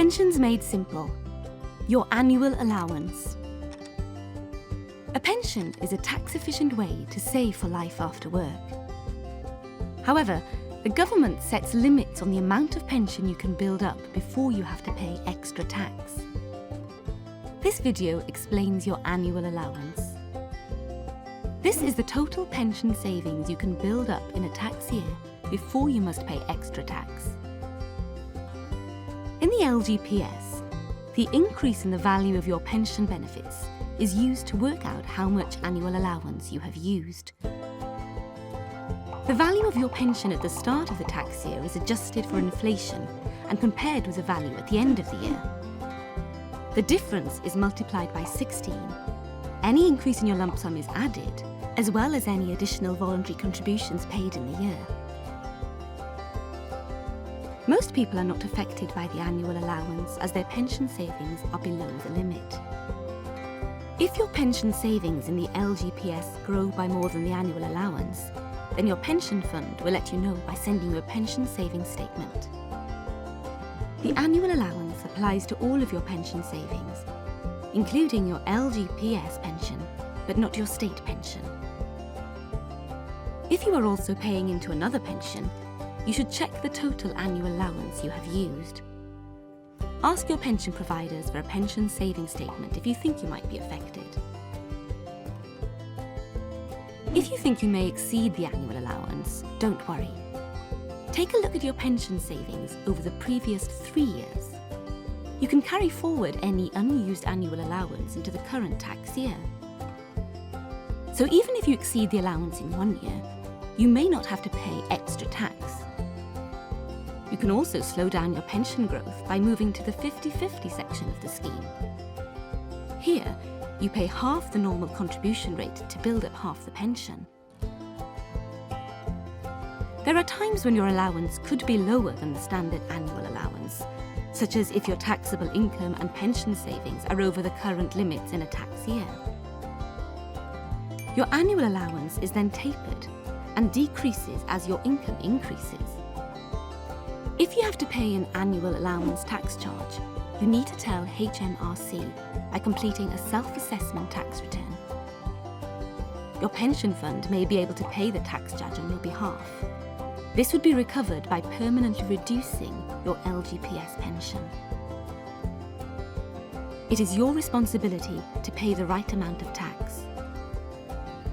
Pensions Made Simple. Your annual allowance. A pension is a tax-efficient way to save for life after work. However, the government sets limits on the amount of pension you can build up before you have to pay extra tax. This video explains your annual allowance. This is the total pension savings you can build up in a tax year before you must pay extra tax. In the LGPS, the increase in the value of your pension benefits is used to work out how much annual allowance you have used. The value of your pension at the start of the tax year is adjusted for inflation and compared with the value at the end of the year. The difference is multiplied by 16. Any increase in your lump sum is added, as well as any additional voluntary contributions paid in the year. Most people are not affected by the annual allowance as their pension savings are below the limit. If your pension savings in the LGPS grow by more than the annual allowance, then your pension fund will let you know by sending you a pension savings statement. The annual allowance applies to all of your pension savings, including your LGPS pension, but not your state pension. If you are also paying into another pension, you should check the total annual allowance you have used. Ask your pension providers for a pension savings statement if you think you might be affected. If you think you may exceed the annual allowance, don't worry. Take a look at your pension savings over the previous 3 years. You can carry forward any unused annual allowance into the current tax year. So even if you exceed the allowance in 1 year, you may not have to pay extra tax. You can also slow down your pension growth by moving to the 50-50 section of the scheme. Here, you pay half the normal contribution rate to build up half the pension. There are times when your allowance could be lower than the standard annual allowance, such as if your taxable income and pension savings are over the current limits in a tax year. Your annual allowance is then tapered and decreases as your income increases. If you have to pay an annual allowance tax charge, you need to tell HMRC by completing a self-assessment tax return. Your pension fund may be able to pay the tax charge on your behalf. This would be recovered by permanently reducing your LGPS pension. It is your responsibility to pay the right amount of tax.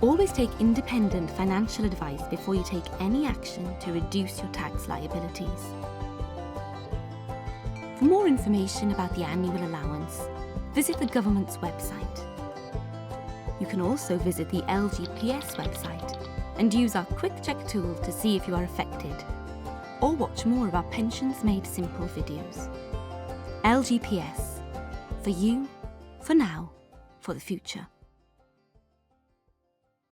Always take independent financial advice before you take any action to reduce your tax liabilities. For more information about the annual allowance, visit the government's website. You can also visit the LGPS website and use our Quick Check tool to see if you are affected, or watch more of our Pensions Made Simple videos. LGPS. For you, for now, for the future.